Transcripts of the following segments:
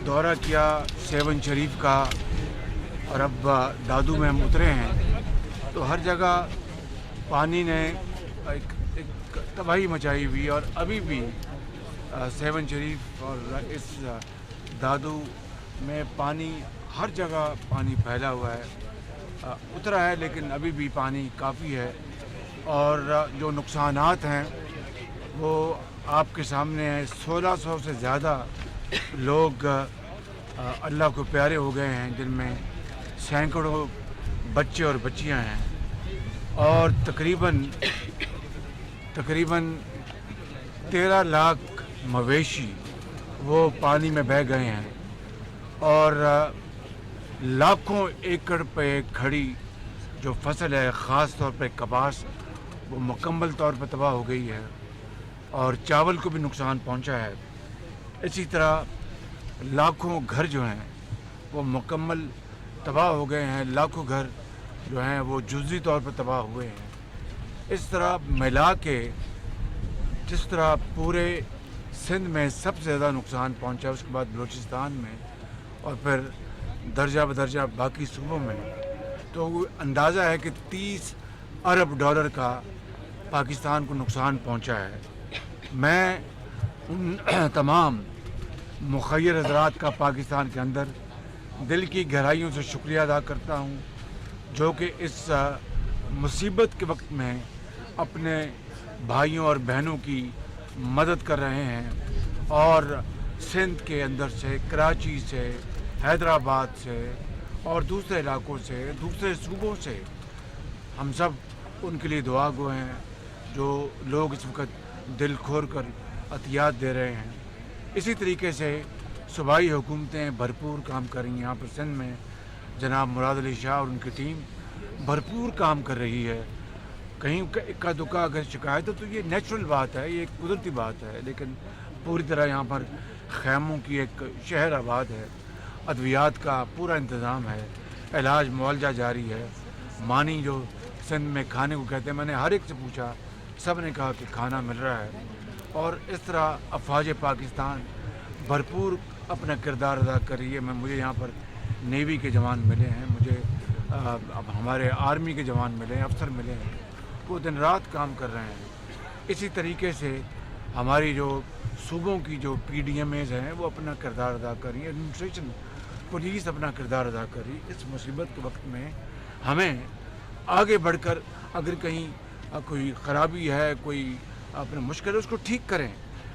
दौरा किया सेवन शरीफ का और अब दादू में हम उतरे हैं, तो हर जगह पानी ने एक तबाही मचाई हुई और अभी भी सेवन शरीफ और इस दादू में पानी, हर जगह पानी फैला हुआ है। उतरा है लेकिन अभी भी पानी काफ़ी है और जो नुकसानात हैं वो आपके सामने हैं। 1600 से ज़्यादा लोग अल्लाह को प्यारे हो गए हैं, जिनमें सैकड़ों बच्चे और बच्चियां हैं और तकरीबन 13 लाख मवेशी वो पानी में बह गए हैं और लाखों एकड़ पे खड़ी जो फसल है, ख़ास तौर पे कपास, वो मुकम्मल तौर पर तबाह हो गई है और चावल को भी नुकसान पहुंचा है। इसी तरह लाखों घर जो हैं वो मुकम्मल तबाह हो गए हैं, लाखों घर जो हैं वो जुज़वी तौर पर तबाह हुए हैं। इस तरह मिला के जिस तरह पूरे सिंध में सबसे ज़्यादा नुकसान पहुंचा, उसके बाद बलूचिस्तान में और फिर दर्जा बदर्जा बाकी सूबों में, तो अंदाज़ा है कि 30 अरब डॉलर का पाकिस्तान को नुकसान पहुंचा है। मैं उन तमाम मुखय्यर हज़रात का पाकिस्तान के अंदर दिल की गहराइयों से शुक्रिया अदा करता हूँ, जो कि इस मुसीबत के वक्त में अपने भाइयों और बहनों की मदद कर रहे हैं और सिंध के अंदर से, कराची से, हैदराबाद से और दूसरे इलाकों से, दूसरे सूबों से हम सब उनके लिए दुआ गो हैं, जो लोग इस वक्त दिल खोल कर अतियात दे रहे हैं। इसी तरीके से सूबाई हुकूमतें भरपूर काम कर रही हैं। यहाँ पर सिंध में जनाब मुराद अली शाह और उनकी टीम भरपूर काम कर रही है। कहीं इक्का दुक्का अगर शिकायत है तो ये नेचुरल बात है, ये एक कुदरती बात है, लेकिन पूरी तरह यहाँ पर खैमों की एक शहर आबाद है, अद्वियात का पूरा इंतज़ाम है, इलाज मुआवजा जारी है। मानी जो सिंध में खाने को कहते हैं, मैंने हर एक से पूछा, सब ने कहा कि खाना मिल रहा है। और इस तरह अफवाज पाकिस्तान भरपूर अपना किरदार अदा कर रही है। मुझे यहाँ पर नेवी के जवान मिले हैं, मुझे अब हमारे आर्मी के जवान मिले हैं, अफसर मिले हैं, वो दिन रात काम कर रहे हैं। इसी तरीके से हमारी जो सूबों की जो PDMAs हैं वो अपना किरदार अदा कर रही है, एडमिनिस्ट्रेशन, पुलिस अपना किरदार अदा कर रही है। इस मुसीबत के वक्त में हमें आगे बढ़कर अगर कहीं कोई ख़राबी है, कोई अपने मुश्किल है, उसको ठीक करें,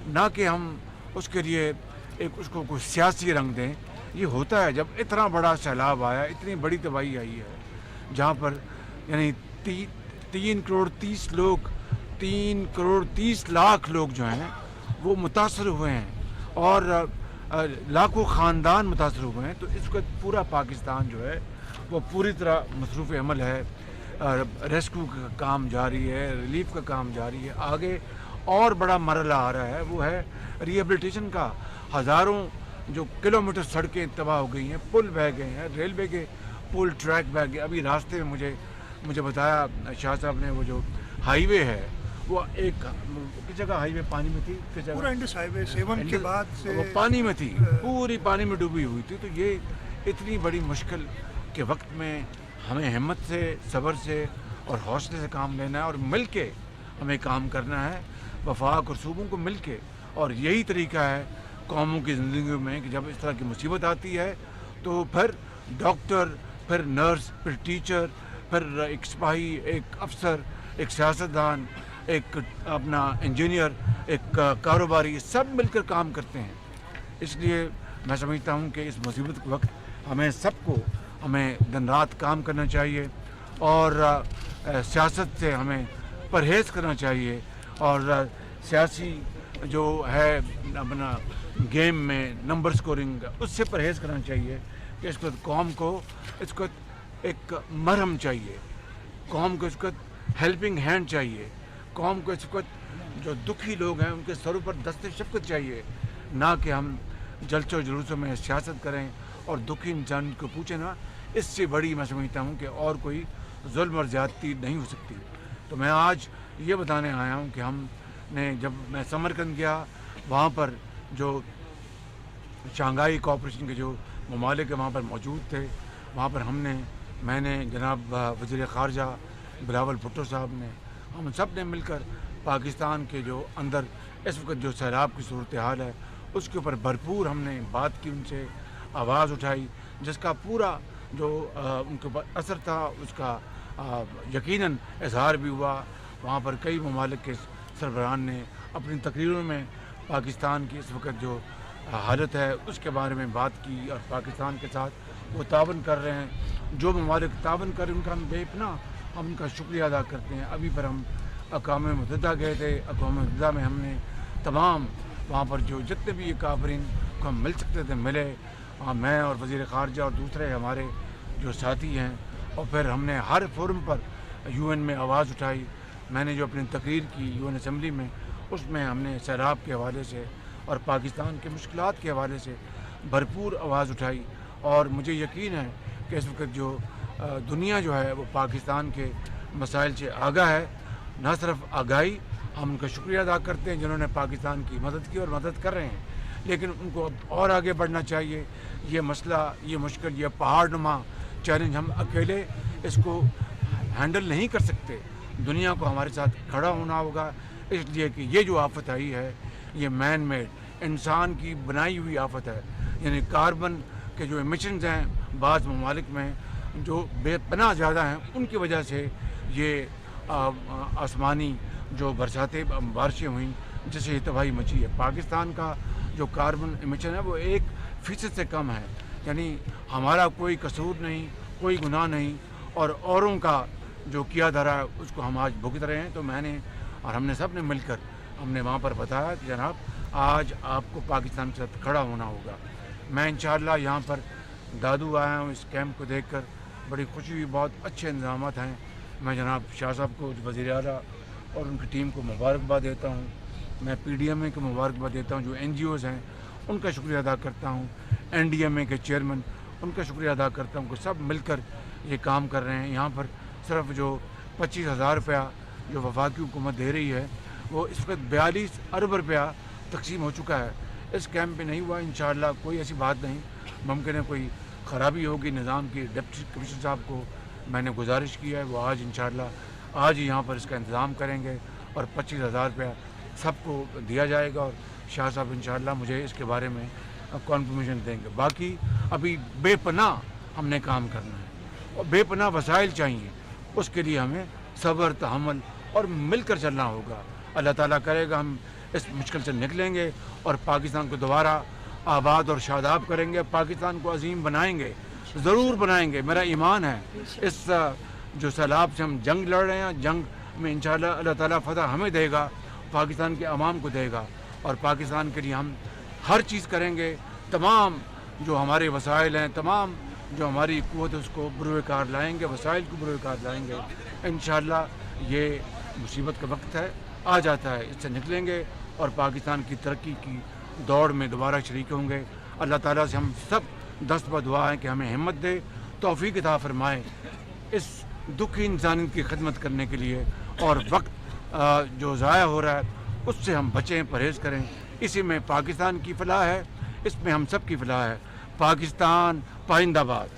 ना कि हम उसके लिए एक उसको कोई सियासी रंग दें। ये होता है जब इतना बड़ा सैलाब आया, इतनी बड़ी तबाही आई है, जहाँ पर यानी 3 करोड़ 30 लाख लोग जो हैं वो मुतासर हुए हैं और लाखों ख़ानदान मुतासर हुए हैं। तो इसका पूरा पाकिस्तान जो है वो पूरी तरह मसरूफ़ अमल है। रेस्क्यू का काम जारी है, रिलीफ का काम जारी है। आगे और बड़ा मरहला आ रहा है, वो है रिहेबिलिटेशन का। हज़ारों जो किलोमीटर सड़कें तबाह हो गई हैं, पुल बह गए हैं, रेलवे के पुल, ट्रैक बह गए। अभी रास्ते में मुझे बताया शाह साहब ने, वो जो हाईवे है वो एक किस जगह हाईवे पानी में थी, किस जगह पूरा इंडस हाईवे 7 के बाद से वो पानी में थी, पूरी पानी में डूबी हुई थी। तो ये इतनी बड़ी मुश्किल के वक्त में हमें हिम्मत से, सब्र से और हौसले से काम लेना है और मिल के हमें काम करना है, वफाक और सूबों को मिल के। और यही तरीका है कौमों की ज़िंदगी में कि जब इस तरह की मुसीबत आती है तो फिर डॉक्टर, फिर नर्स, फिर टीचर, फिर एक सिपाही, एक अफसर, एक सियासतदान, एक अपना इंजीनियर, एक कारोबारी, सब मिलकर काम करते हैं। इसलिए मैं समझता हूँ कि इस मुसीबत के वक्त हमें दिन रात काम करना चाहिए और सियासत से हमें परहेज़ करना चाहिए और सियासी जो है अपना गेम में नंबर स्कोरिंग, उससे परहेज़ करना चाहिए कि इसको कौम को इसको एक मरहम चाहिए, कौम को इसको हेल्पिंग हैंड चाहिए, कौम को इसको जो दुखी लोग हैं उनके सरों पर दस्ते शफ़क़त चाहिए, ना कि हम जलसों जुलूसों में सियासत करें और दुखी इंसान को पूछे ना। इससे बड़ी मैं समझता हूँ कि और कोई जुल्म और ज़्यादती नहीं हो सकती। तो मैं आज ये बताने आया हूँ कि हमने, जब मैं समरकंद गया, वहाँ पर जो शंघाई कोऑपरेशन के जो ममालिक वहाँ पर मौजूद थे, वहाँ पर मैंने जनाब वज़ीर ख़ारजा बिलावल भुट्टो साहब ने, हम सब ने मिलकर पाकिस्तान के जो अंदर इस वक्त जो सैलाब की सूरत हाल है उसके ऊपर भरपूर हमने बात की, उनसे आवाज़ उठाई, जिसका पूरा जो उनके ऊपर असर था उसका यकीनन इजहार भी हुआ। वहाँ पर कई ममालिक के सरबराहान ने अपनी तकरीरों में पाकिस्तान की इस वक्त जो हालत है उसके बारे में बात की और पाकिस्तान के साथ वो तावन कर रहे हैं। जो ममालिक तावन कर रहे हैं उनका हम बेपनाह हम उनका शुक्रिया अदा करते हैं। अभी पर हम अक़वाम मुत्तहिदा गए थे, अक़वाम मुत्तहिदा में हमने तमाम वहाँ पर जो जितने भी ये काफिरीन को हम मिल सकते थे मिले, मैं और वज़ीर ख़ारजा और दूसरे हमारे जो साथी हैं, और फिर हमने हर फोरम पर यूएन में आवाज़ उठाई। मैंने जो अपनी तकरीर की यूएन असम्बली में, उसमें हमने सैलाब के हवाले से और पाकिस्तान के मुश्किलात के हवाले से भरपूर आवाज़ उठाई। और मुझे यकीन है कि इस वक्त जो दुनिया जो है वो पाकिस्तान के मसाइल से आगाह है। न सिर्फ आगाही, हम उनका शुक्रिया अदा करते हैं जिन्होंने पाकिस्तान की मदद की और मदद कर रहे हैं, लेकिन उनको अब और आगे बढ़ना चाहिए। ये मसला, ये मुश्किल, ये पहाड़नुमा चैलेंज हम अकेले इसको हैंडल नहीं कर सकते। दुनिया को हमारे साथ खड़ा होना होगा, इसलिए कि ये जो आफत आई है ये मैन मेड, इंसान की बनाई हुई आफत है। यानी कार्बन के जो एमिशंस हैं बाज़ ममालिक में जो बेपनाह ज़्यादा हैं, उनकी वजह से ये आसमानी जो बारिशें हुई जिससे ये तबाही मची है। पाकिस्तान का जो कार्बन एमिशन है वो 1% से कम है, यानी हमारा कोई कसूर नहीं, कोई गुनाह नहीं, और औरों का जो किया धरा है उसको हम आज भुगत रहे हैं। तो मैंने और हमने सब ने मिलकर हमने वहाँ पर बताया कि जनाब आज आपको पाकिस्तान के साथ खड़ा होना होगा। मैं इंशाअल्लाह यहाँ पर दादू आया हूँ, इस कैंप को देखकर बड़ी खुशी हुई, बहुत अच्छे इंतज़ामात हैं। मैं जनाब शाह साहब को, वज़ीर आला और उनकी टीम को मुबारकबाद देता हूँ। मैं PDMA को मुबारकबाद देता हूँ, जो NGOs हैं उनका शुक्रिया अदा करता हूँ, NDMA के चेयरमैन उनका शुक्रिया अदा करता हूँ कि सब मिलकर ये काम कर रहे हैं। यहाँ पर सिर्फ जो 25,000 रुपया जो वफाकी हुकूमत दे रही है वो इस वक्त 42 अरब रुपया तकसीम हो चुका है। इस कैंप में नहीं हुआ, इंशाअल्लाह कोई ऐसी बात नहीं, मुमकिन है कोई ख़राबी होगी निज़ाम की। डिप्टी कमिश्नर साहब को मैंने गुजारिश किया है, वो आज इंशाअल्लाह आज ही यहाँ पर इसका इंतज़ाम करेंगे और 25,000 रुपया सबको दिया जाएगा, और शाह साहब इंशाअल्लाह मुझे इसके बारे में कॉन्फर्मेशन देंगे। बाकी अभी बेपनाह हमने काम करना है और बेपनाह वसाइल चाहिए, उसके लिए हमें सब्र, तहम्मुल और मिलकर चलना होगा। अल्लाह ताला करेगा हम इस मुश्किल से निकलेंगे और पाकिस्तान को दोबारा आबाद और शादाब करेंगे, पाकिस्तान को अजीम बनाएंगे, ज़रूर बनाएंगे। मेरा ईमान है इस जो सैलाब से हम जंग लड़ रहे हैं, जंग में इंशाअल्लाह अल्लाह ताला फतह हमें देगा, पाकिस्तान के अवाम को देगा, और पाकिस्तान के लिए हम हर चीज़ करेंगे। तमाम जो हमारे वसाइल हैं, तमाम जो हमारी क़ुव्वत है उसको बुरुकार लाएंगे, वसाइल को बुरुकार लाएंगे। इंशाअल्लाह ये मुसीबत का वक्त है, आ जाता है, इससे निकलेंगे और पाकिस्तान की तरक्की की दौड़ में दोबारा शरीक होंगे। अल्लाह ताला से हम सब दस्त बदुआ हैं कि हमें हिम्मत दे, तौफीक अता फरमाए इस दुखी इंसानियत की खिदमत करने के लिए, और वक्त जो ज़ाया हो रहा है उससे हम बचें, परहेज़ करें। इसी में पाकिस्तान की फलाह है, इसमें हम सब की फलाह है। पाकिस्तान पाइंदाबाद।